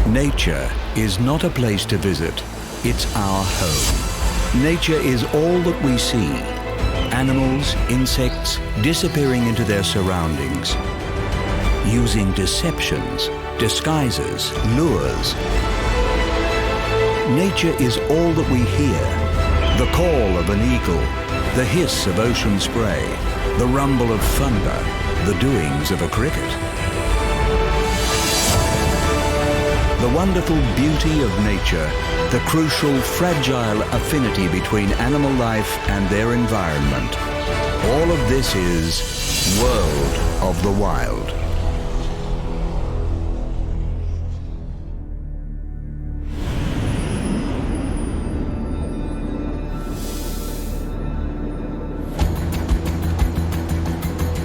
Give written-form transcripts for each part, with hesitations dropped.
Nature is not a place to visit, it's our home. Nature is all that we see. Animals, insects, disappearing into their surroundings, using deceptions, disguises, lures. Nature is all that we hear. The call of an eagle, the hiss of ocean spray, the rumble of thunder, the doings of a cricket. The wonderful beauty of nature, the crucial, fragile affinity between animal life and their environment. All of this is World of the Wild.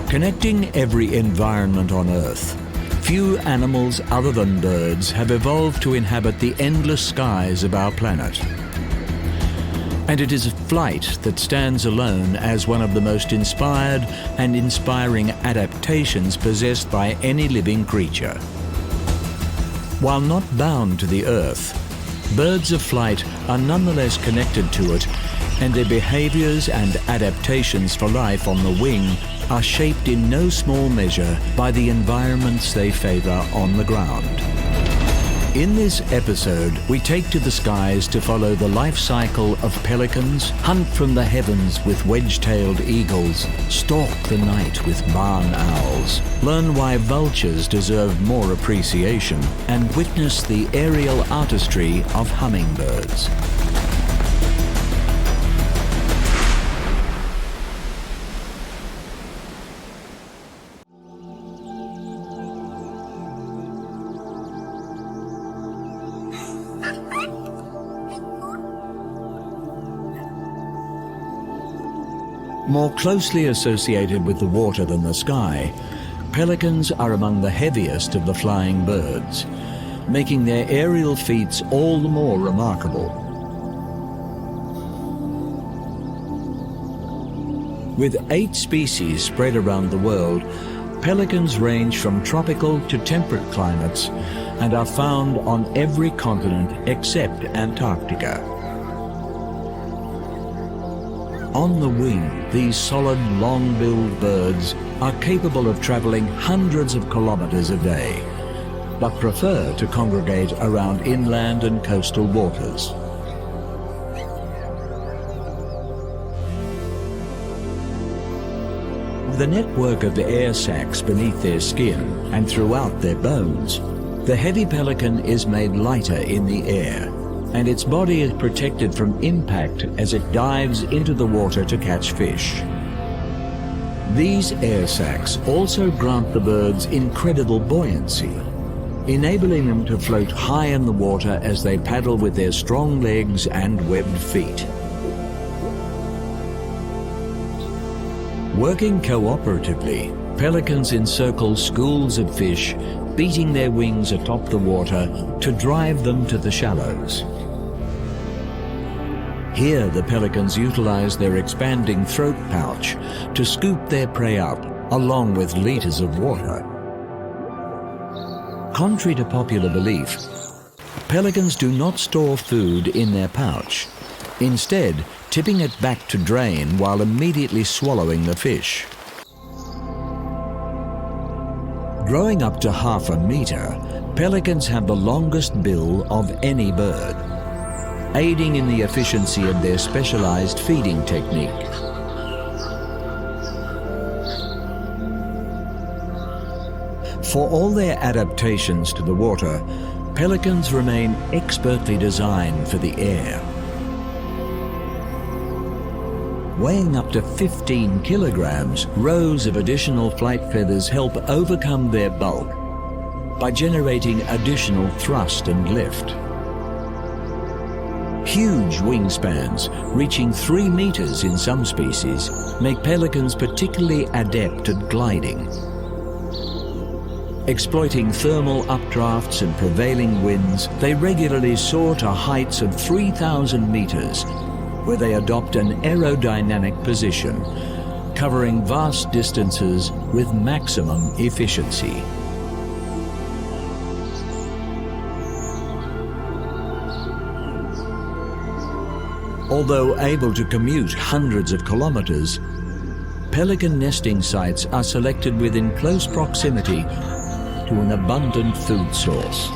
Connecting every environment on Earth, few animals other than birds have evolved to inhabit the endless skies of our planet. And it is flight that stands alone as one of the most inspired and inspiring adaptations possessed by any living creature. While not bound to the Earth, birds of flight are nonetheless connected to it, and their behaviors and adaptations for life on the wing are shaped in no small measure by the environments they favor on the ground. In this episode, we take to the skies to follow the life cycle of pelicans, hunt from the heavens with wedge-tailed eagles, stalk the night with barn owls, learn why vultures deserve more appreciation, and witness the aerial artistry of hummingbirds. More closely associated with the water than the sky, pelicans are among the heaviest of the flying birds, making their aerial feats all the more remarkable. With 8 species spread around the world, pelicans range from tropical to temperate climates and are found on every continent except Antarctica. On the wing, these solid, long-billed birds are capable of traveling hundreds of kilometers a day, but prefer to congregate around inland and coastal waters. With a network of air sacs beneath their skin and throughout their bones, the heavy pelican is made lighter in the air, and its body is protected from impact as it dives into the water to catch fish. These air sacs also grant the birds incredible buoyancy, enabling them to float high in the water as they paddle with their strong legs and webbed feet. Working cooperatively, pelicans encircle schools of fish, beating their wings atop the water to drive them to the shallows. Here, the pelicans utilize their expanding throat pouch to scoop their prey up, along with liters of water. Contrary to popular belief, pelicans do not store food in their pouch, instead tipping it back to drain while immediately swallowing the fish. Growing up to half a meter, pelicans have the longest bill of any bird, aiding in the efficiency of their specialized feeding technique. For all their adaptations to the water, pelicans remain expertly designed for the air. Weighing up to 15 kilograms, rows of additional flight feathers help overcome their bulk by generating additional thrust and lift. Huge wingspans, reaching 3 meters in some species, make pelicans particularly adept at gliding. Exploiting thermal updrafts and prevailing winds, they regularly soar to heights of 3,000 meters, where they adopt an aerodynamic position, covering vast distances with maximum efficiency. Although able to commute hundreds of kilometers, pelican nesting sites are selected within close proximity to an abundant food source.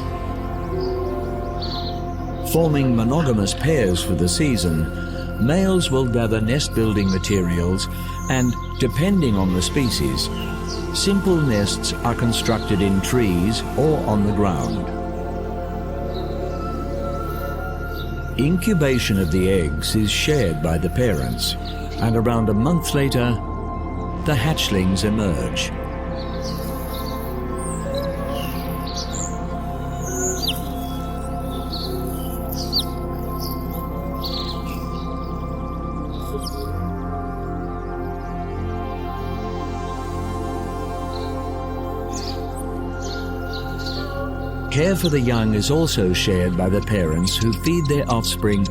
Forming monogamous pairs for the season, males will gather nest-building materials and, depending on the species, simple nests are constructed in trees or on the ground. Incubation of the eggs is shared by the parents, and around a month later, the hatchlings emerge. Care for the young is also shared by the parents, who feed their offspring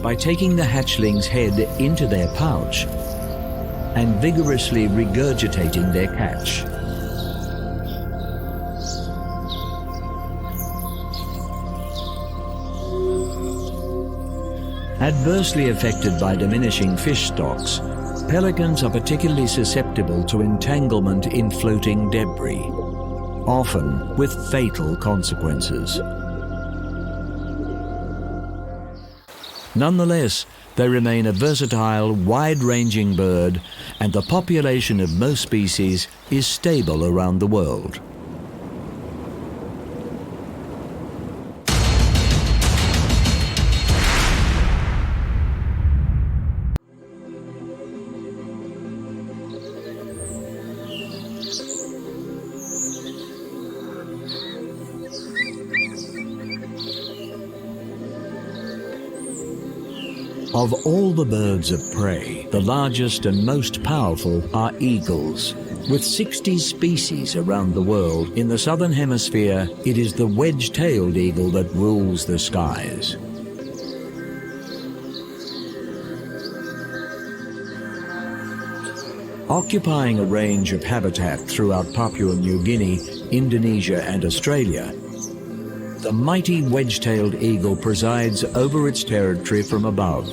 by taking the hatchling's head into their pouch and vigorously regurgitating their catch. Adversely affected by diminishing fish stocks, pelicans are particularly susceptible to entanglement in floating debris, often with fatal consequences. Nonetheless, they remain a versatile, wide-ranging bird, and the population of most species is stable around the world. Of all the birds of prey, the largest and most powerful are eagles. With 60 species around the world, in the southern hemisphere, it is the wedge-tailed eagle that rules the skies. Occupying a range of habitat throughout Papua New Guinea, Indonesia and Australia, the mighty wedge-tailed eagle presides over its territory from above,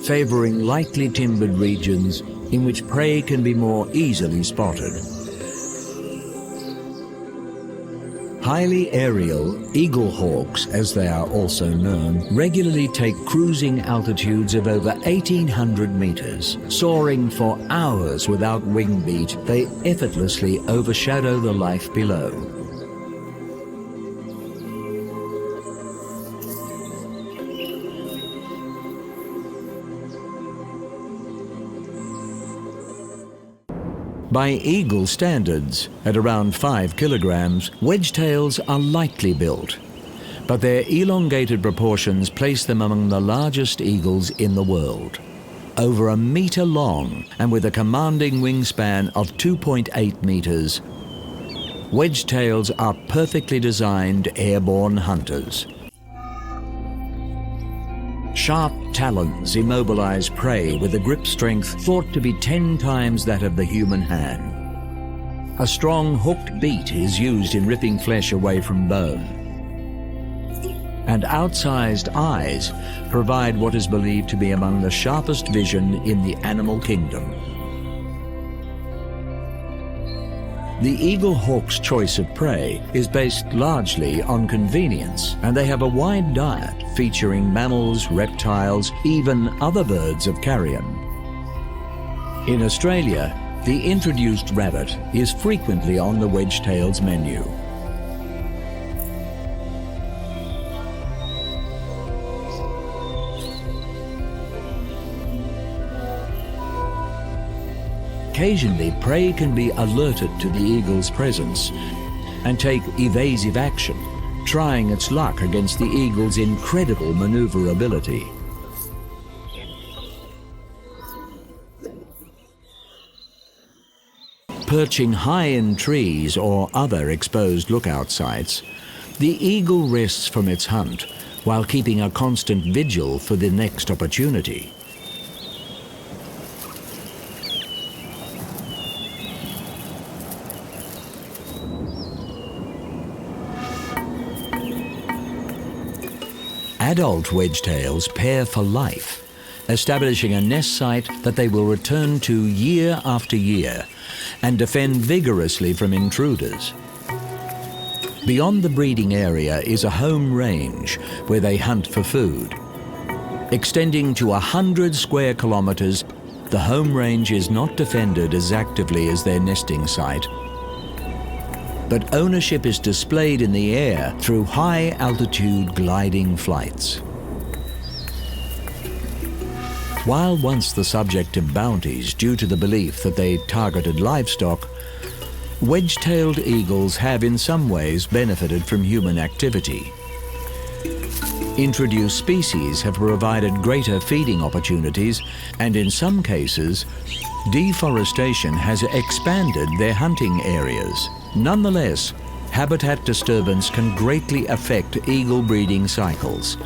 favoring lightly timbered regions in which prey can be more easily spotted. Highly aerial eagle hawks, as they are also known, regularly take cruising altitudes of over 1,800 meters. Soaring for hours without wing beat, they effortlessly overshadow the life below. By eagle standards, at around 5 kilograms, wedge-tails are lightly built, but their elongated proportions place them among the largest eagles in the world. Over 1 meter long and with a commanding wingspan of 2.8 meters, wedge-tails are perfectly designed airborne hunters. Sharp talons immobilize prey with a grip strength thought to be 10 times that of the human hand. A strong hooked beak is used in ripping flesh away from bone. And outsized eyes provide what is believed to be among the sharpest vision in the animal kingdom. The eagle hawk's choice of prey is based largely on convenience, and they have a wide diet featuring mammals, reptiles, even other birds of carrion. In Australia, the introduced rabbit is frequently on the wedge-tail's menu. Occasionally, prey can be alerted to the eagle's presence and take evasive action, trying its luck against the eagle's incredible maneuverability. Perching high in trees or other exposed lookout sites, the eagle rests from its hunt while keeping a constant vigil for the next opportunity. Adult wedge-tails pair for life, establishing a nest site that they will return to year after year and defend vigorously from intruders. Beyond the breeding area is a home range where they hunt for food. Extending to 100 square kilometers, the home range is not defended as actively as their nesting site. But ownership is displayed in the air through high-altitude gliding flights. While once the subject of bounties due to the belief that they targeted livestock, wedge-tailed eagles have in some ways benefited from human activity. Introduced species have provided greater feeding opportunities, and in some cases, deforestation has expanded their hunting areas. Nonetheless, habitat disturbance can greatly affect eagle breeding cycles,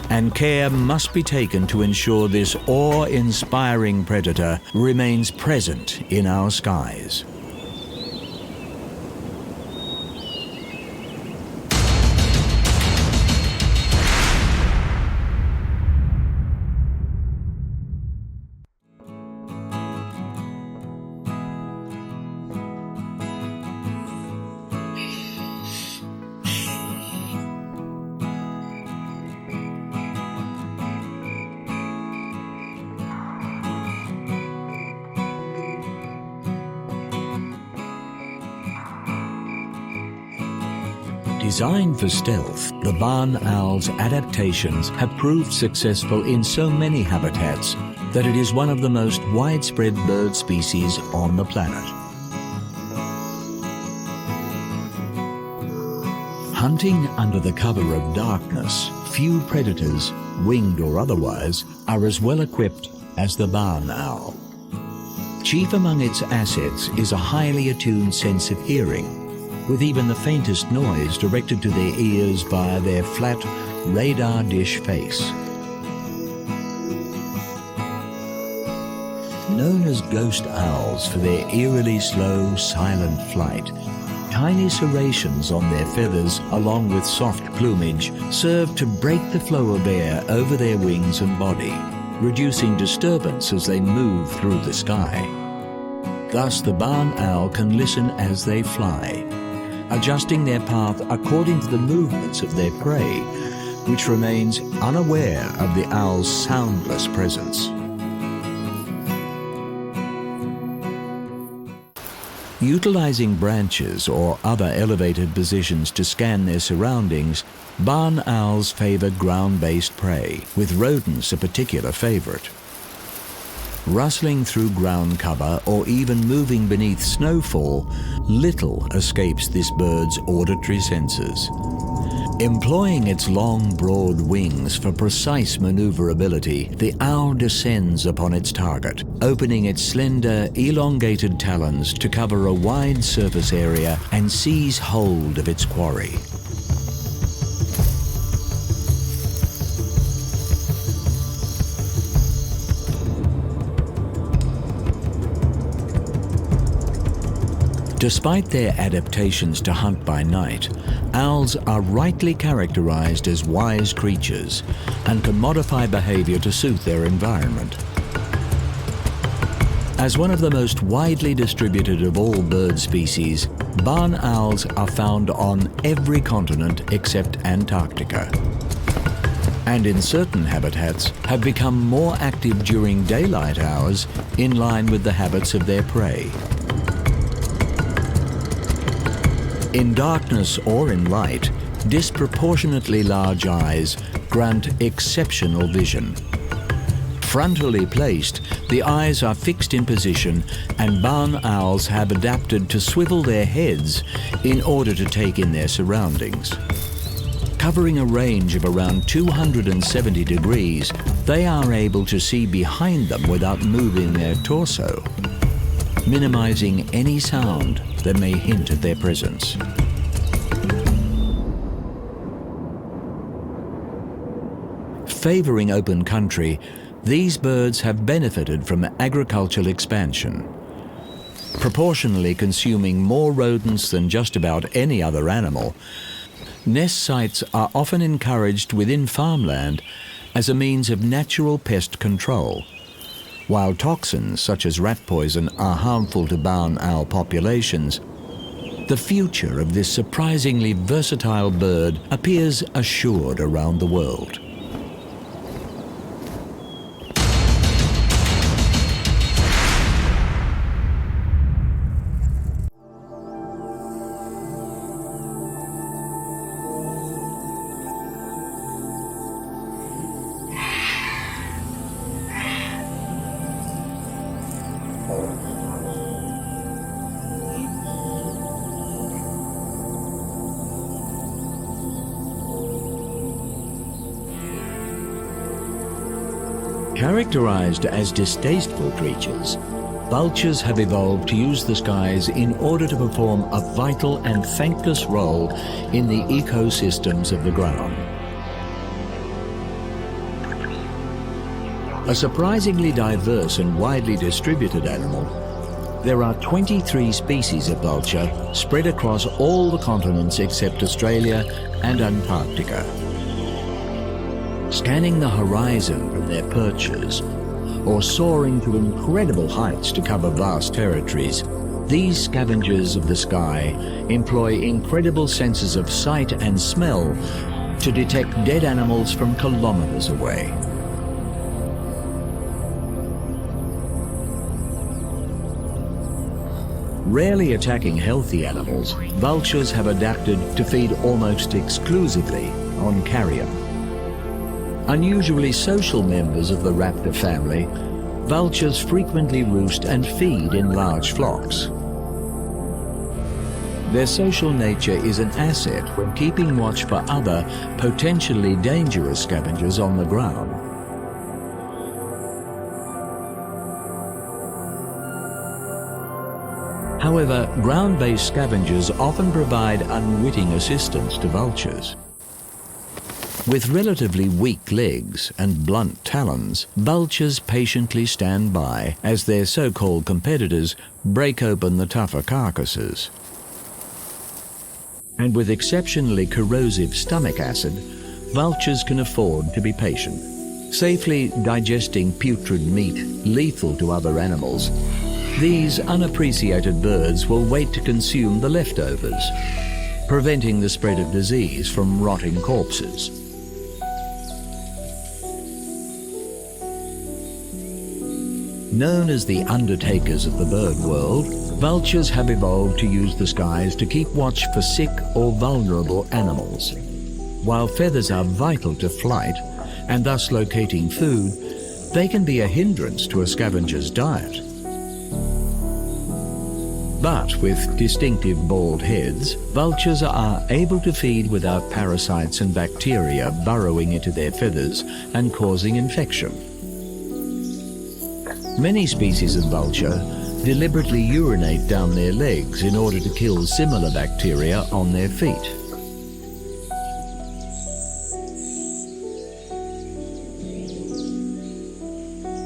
and care must be taken to ensure this awe-inspiring predator remains present in our skies. Designed for stealth, the barn owl's adaptations have proved successful in so many habitats that it is one of the most widespread bird species on the planet. Hunting under the cover of darkness, few predators, winged or otherwise, are as well equipped as the barn owl. Chief among its assets is a highly attuned sense of hearing, with even the faintest noise directed to their ears via their flat radar dish face. Known as ghost owls for their eerily slow, silent flight, tiny serrations on their feathers along with soft plumage serve to break the flow of air over their wings and body, reducing disturbance as they move through the sky. Thus, the barn owl can listen as they fly, adjusting their path according to the movements of their prey, which remains unaware of the owl's soundless presence. Utilizing branches or other elevated positions to scan their surroundings, barn owls favor ground-based prey, with rodents a particular favorite. Rustling through ground cover or even moving beneath snowfall, little escapes this bird's auditory senses. Employing its long, broad wings for precise maneuverability, the owl descends upon its target, opening its slender, elongated talons to cover a wide surface area and seize hold of its quarry. Despite their adaptations to hunt by night, owls are rightly characterized as wise creatures and can modify behavior to suit their environment. As one of the most widely distributed of all bird species, barn owls are found on every continent except Antarctica, and in certain habitats have become more active during daylight hours in line with the habits of their prey. In darkness or in light, disproportionately large eyes grant exceptional vision. Frontally placed, the eyes are fixed in position, and barn owls have adapted to swivel their heads in order to take in their surroundings. Covering a range of around 270 degrees, they are able to see behind them without moving their torso, minimizing any sound that may hint at their presence. Favoring open country, these birds have benefited from agricultural expansion. Proportionally consuming more rodents than just about any other animal, nest sites are often encouraged within farmland as a means of natural pest control. While toxins such as rat poison are harmful to barn owl populations, the future of this surprisingly versatile bird appears assured around the world. Characterized as distasteful creatures, vultures have evolved to use the skies in order to perform a vital and thankless role in the ecosystems of the ground. A surprisingly diverse and widely distributed animal, there are 23 species of vulture spread across all the continents except Australia and Antarctica. Scanning the horizon from their perches, or soaring to incredible heights to cover vast territories, these scavengers of the sky employ incredible senses of sight and smell to detect dead animals from kilometers away. Rarely attacking healthy animals, vultures have adapted to feed almost exclusively on carrion. Unusually social members of the raptor family, vultures frequently roost and feed in large flocks. Their social nature is an asset when keeping watch for other, potentially dangerous scavengers on the ground. However, ground-based scavengers often provide unwitting assistance to vultures. With relatively weak legs and blunt talons, vultures patiently stand by as their so-called competitors break open the tougher carcasses. And with exceptionally corrosive stomach acid, vultures can afford to be patient, safely digesting putrid meat lethal to other animals. These unappreciated birds will wait to consume the leftovers, preventing the spread of disease from rotting corpses. Known as the undertakers of the bird world, vultures have evolved to use the skies to keep watch for sick or vulnerable animals. While feathers are vital to flight, and thus locating food, they can be a hindrance to a scavenger's diet. But with distinctive bald heads, vultures are able to feed without parasites and bacteria burrowing into their feathers and causing infection. Many species of vulture deliberately urinate down their legs in order to kill similar bacteria on their feet.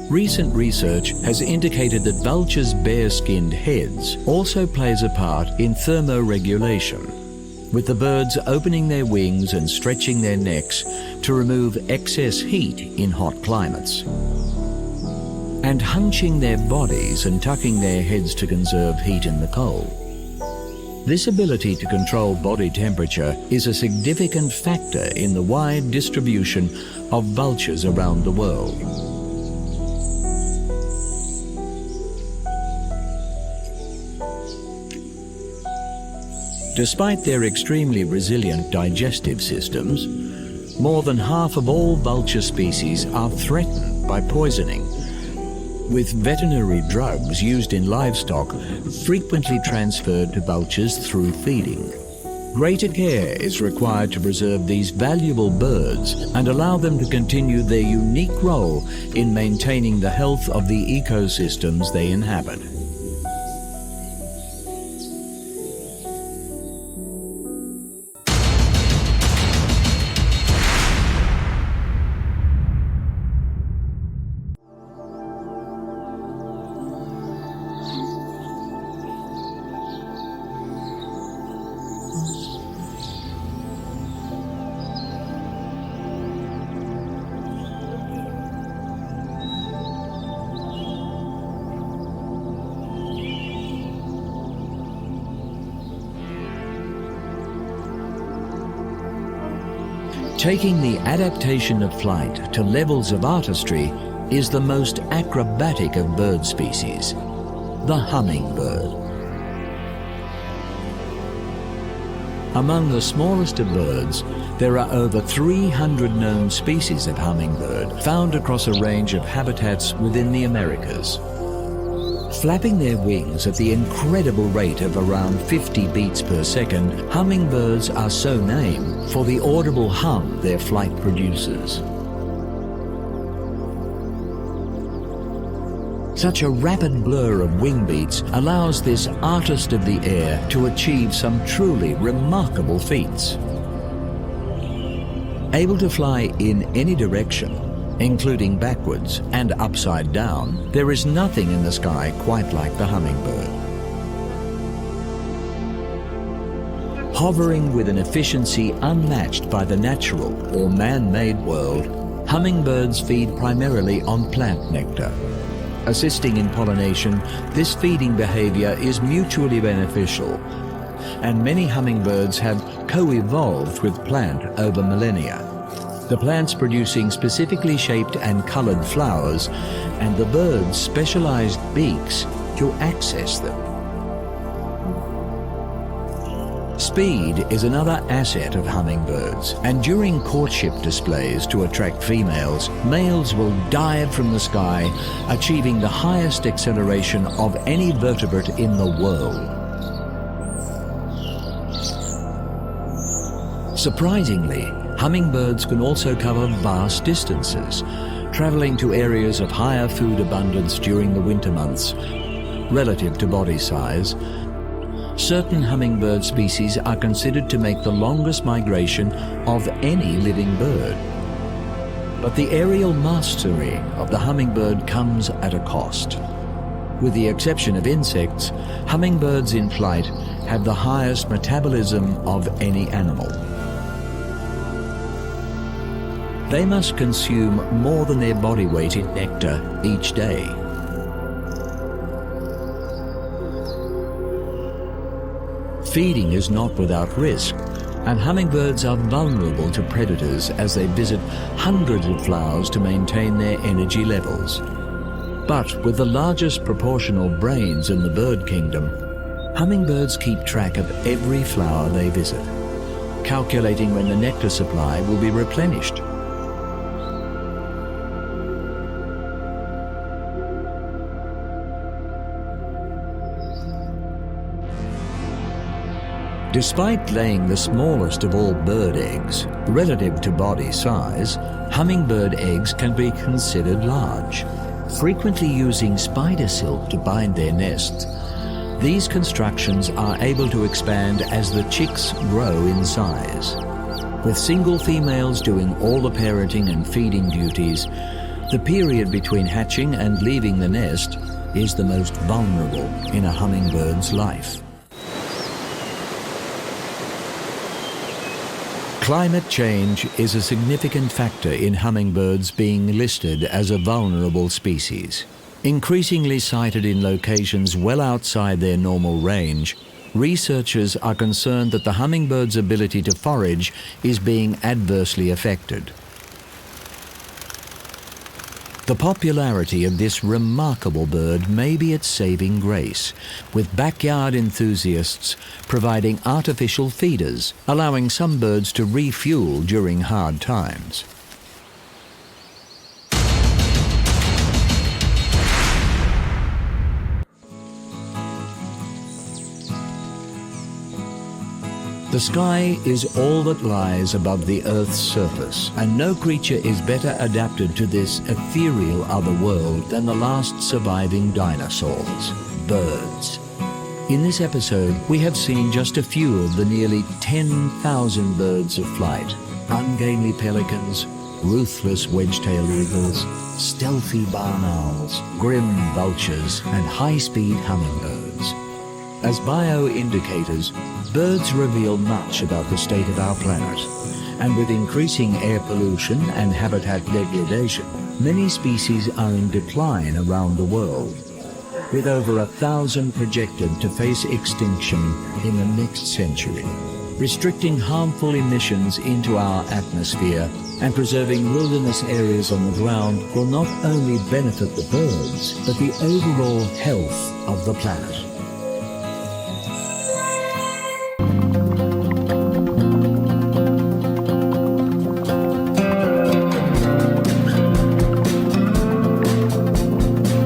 Recent research has indicated that vultures' bare-skinned heads also plays a part in thermoregulation, with the birds opening their wings and stretching their necks to remove excess heat in hot climates, and hunching their bodies and tucking their heads to conserve heat in the cold. This ability to control body temperature is a significant factor in the wide distribution of vultures around the world. Despite their extremely resilient digestive systems, more than half of all vulture species are threatened by poisoning, with veterinary drugs used in livestock frequently transferred to vultures through feeding. Greater care is required to preserve these valuable birds and allow them to continue their unique role in maintaining the health of the ecosystems they inhabit. Taking the adaptation of flight to levels of artistry is the most acrobatic of bird species, the hummingbird. Among the smallest of birds, there are over 300 known species of hummingbird found across a range of habitats within the Americas. Flapping their wings at the incredible rate of around 50 beats per second, hummingbirds are so named for the audible hum their flight produces. Such a rapid blur of wing beats allows this artist of the air to achieve some truly remarkable feats. Able to fly in any direction, including backwards and upside down, there is nothing in the sky quite like the hummingbird. Hovering with an efficiency unmatched by the natural or man-made world, hummingbirds feed primarily on plant nectar. Assisting in pollination, this feeding behavior is mutually beneficial, and many hummingbirds have co-evolved with plant over millennia. The plants producing specifically shaped and colored flowers, and the birds' specialized beaks to access them. Speed is another asset of hummingbirds, and during courtship displays to attract females, males will dive from the sky, achieving the highest acceleration of any vertebrate in the world. Surprisingly, hummingbirds can also cover vast distances, traveling to areas of higher food abundance during the winter months. Relative to body size, certain hummingbird species are considered to make the longest migration of any living bird. But the aerial mastery of the hummingbird comes at a cost. With the exception of insects, hummingbirds in flight have the highest metabolism of any animal. They must consume more than their body weight in nectar each day. Feeding is not without risk, and hummingbirds are vulnerable to predators as they visit hundreds of flowers to maintain their energy levels. But with the largest proportional brains in the bird kingdom, hummingbirds keep track of every flower they visit, calculating when the nectar supply will be replenished. Despite laying the smallest of all bird eggs, relative to body size, hummingbird eggs can be considered large. Frequently using spider silk to bind their nests, these constructions are able to expand as the chicks grow in size. With single females doing all the parenting and feeding duties, the period between hatching and leaving the nest is the most vulnerable in a hummingbird's life. Climate change is a significant factor in hummingbirds being listed as a vulnerable species. Increasingly sighted in locations well outside their normal range, researchers are concerned that the hummingbird's ability to forage is being adversely affected. The popularity of this remarkable bird may be its saving grace, with backyard enthusiasts providing artificial feeders, allowing some birds to refuel during hard times. The sky is all that lies above the Earth's surface, and no creature is better adapted to this ethereal other world than the last surviving dinosaurs, birds. In this episode, we have seen just a few of the nearly 10,000 birds of flight: ungainly pelicans, ruthless wedge-tailed eagles, stealthy barn owls, grim vultures, and high-speed hummingbirds. As bioindicators, birds reveal much about the state of our planet, and with increasing air pollution and habitat degradation, many species are in decline around the world, with over 1,000 projected to face extinction in the next century. Restricting harmful emissions into our atmosphere and preserving wilderness areas on the ground will not only benefit the birds, but the overall health of the planet.